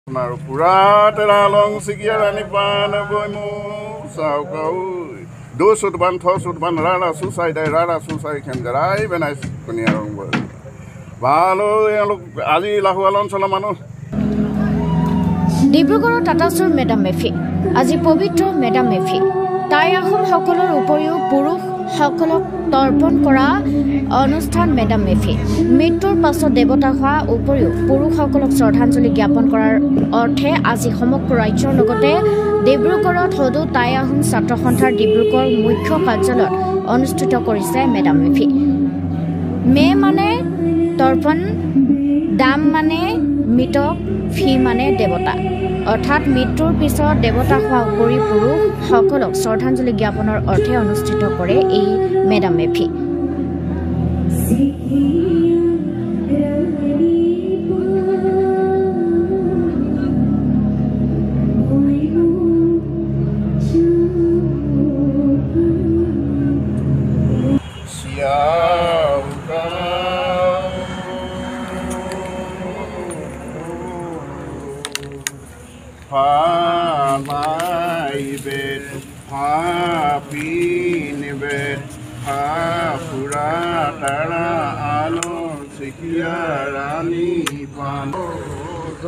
Naru purata long sigiarani pana boimu saukau. Do sudban tho sudban rara suicide can garai when I kuniarong boy. Valo ali lahualon solamano. ডিব্ৰুগড়ৰ টাটাছৰ madam মেফি আজি পবিত্ৰ madam মেফি তাই আহোম সকলৰ উপৰিও পুৰুষ সকলক তৰ্পণ কৰা অনুষ্ঠান মেডাম মেফি মৃত্যুৰ পাছত দেৱতা হোৱা উপৰিও পুৰুষসকলক শ্ৰদ্ধাঞ্জলি জ্ঞাপন কৰাৰ অৰ্থে আজি সমগ্ৰ ৰাজ্যৰ লগতে ডিব্ৰুগড়ত সদৌ তাই আহোম ছাত্ৰ সন্থাৰ ডিব্ৰুগড় মুখ্য কাৰ্যালয়ত অনুষ্ঠিত কৰিছে মেডাম মেফি মে মানে তৰ্পণ দাম মানে মৃত ফি মানে দেৱতা অৰ্থাৎ মৃত্যুৰ পিছত দেৱতা হোৱা উপৰি পুৰুষ সকলক শ্ৰদ্ধাঞ্জলি জ্ঞাপনৰ অৰ্থে অনুষ্ঠিত কৰে এই মেডাম মেফি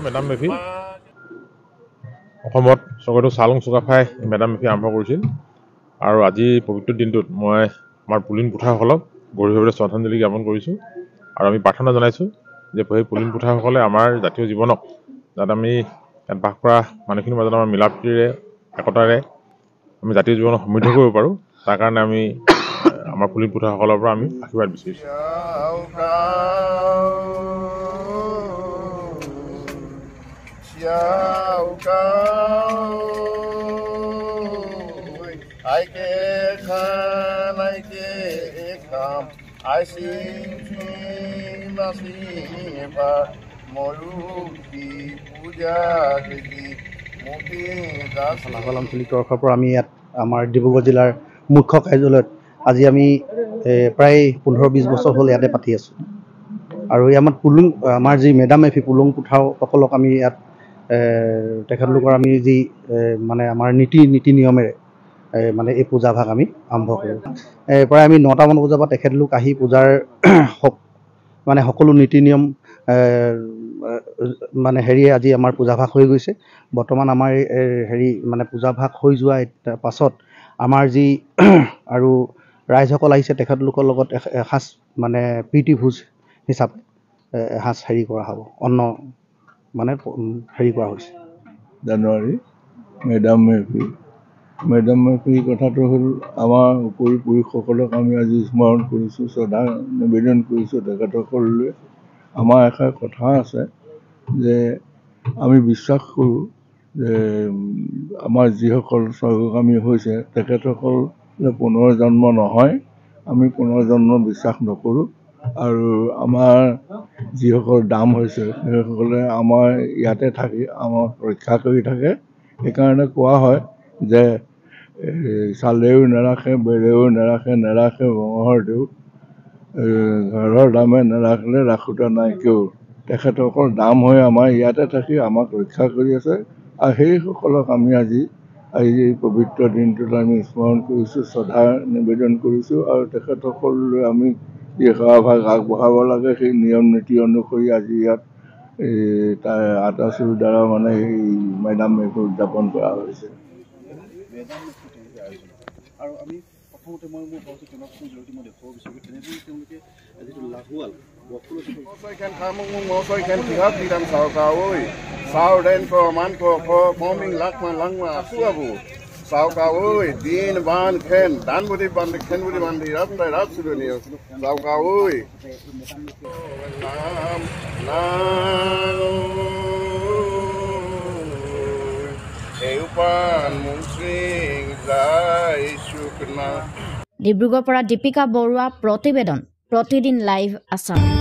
মেডাম মেফি অসমত স্বৰ্গদেউ চাওলুং চুকাফাই মেডাম মেফি আৰম্ভ কৰিছিল আৰু আজি পবিত্ৰ দিনটোত মই আমাৰ পুলিন পুঠাসকলক গভীৰভাৱে শ্ৰদ্ধাঞ্জলি জ্ঞাপন কৰিছোঁ আৰু আমি প্ৰাৰ্থনা জনাইছোঁ যে সেই পুলিন পুঠাসকলে আমাৰ জাতীয় জীৱনক যাতে আমি ইয়াত বাস কৰা মানুহখিনিৰ মাজত আমাৰ মিলাপ্ৰীতিৰে একতাৰে আমি জাতীয় জীৱনক সমৃদ্ধ কৰিব পাৰোঁ তাৰ কাৰণে আমি আমাৰ পুলিন পুঠাসকলৰ পৰা আমি আশীৰ্বাদ বিচাৰিছোঁ I see Nasiba Moruki Puja নাগল আঞ্চলিক তৰফৰ পৰা আমি ইয়াত আমাৰ ডিব্ৰুগড় জিলাৰ মুখ্য কাৰ্যালয়ত আজি আমি প্ৰায় 15-20 বছৰ হ'ল ইয়াতে পাতি আছোঁ আৰু ইয়াত পুলুং আমাৰ যি মেডাম মেফি পুলুং পুঠাসকলক আমি ইয়াত তেখেতলোকৰ আমি যি মানে আমাৰ নীতি নিয়মেৰে মানে এই পূজাভাগ আমি আৰম্ভ কৰোঁ প্ৰায় আমি 9টামান বজাৰ পৰা তেখেতলোক আহি পূজাৰ মানে সকলো নীতি নিয়ম মানে আজি আমাৰ পূজাভাগ হৈ গৈছে বৰ্তমান আমাৰ মানে পূজাভাগ হৈ যোৱা পাছত আমাৰ যি আৰু ৰাইজসকল আহিছে তেখেতলোকৰ লগত এসাঁজ মানে প্ৰীতি ভোজ হিচাপে এসাঁজ কৰা হ'ব অন্ন মানে কৰা হৈছে জানুৱাৰী মেডাম মেফি কথাটো হ'ল আমাৰ উপৰি পুৰুষসকলক আমি আজি স্মৰণ কৰিছোঁ শ্ৰদ্ধা নিবেদন কৰিছোঁ তেখেতসকললৈ আমাৰ এষাৰ কথা আছে যে আমি বিশ্বাস কৰোঁ যে আমাৰ যিসকল স্বৰ্গগামী হৈছে তেখেতসকলে পুনৰ্জন্ম নহয় আমি পুনৰ্জন্ম বিশ্বাস নকৰোঁ আৰু আমাৰ যিসকল দাম হৈছে সেইসকলে আমাৰ ইয়াতে থাকি আমাক ৰক্ষা কৰি থাকে সেইকাৰণে কোৱা হয় যে চালেও নাৰাখে বেৰেও নাৰাখে মঙহৰ দেউ ঘৰৰ দামে নাৰাখিলে ৰাখোঁতা নাই কেও তেখেতসকল দাম হৈ আমাৰ ইয়াতে থাকি আমাক ৰক্ষা কৰি আছে আৰু সেইসকলক আমি আজি এই পবিত্ৰ দিনটোত আমি স্মৰণ কৰিছোঁ শ্ৰদ্ধা নিবেদন কৰিছোঁ আৰু তেখেতসকললৈ আমি যি সেৱাভাগ আগবঢ়াব লাগে সেই নিয়ম নীতি অনুসৰি আজি ইয়াত তাৰ আটাচুৰ দ্বাৰা মানে এই মেডাম মেফি উদযাপন কৰা হৈছে আৰু আমি প্ৰথমতে মই দেখুৱাব বিচাৰোঁ এনেদৰে তেওঁলোকে যিটো লাহুৱাল Din ban ken dan budi bandi ken budi bandi rap tai rap suduni saukau oi eupan musing jai sukna ডিব্ৰুগড়ৰ পৰা দীপিকা বৰুৱা প্ৰতিবেদন প্ৰতিদিন লাইভ আছাম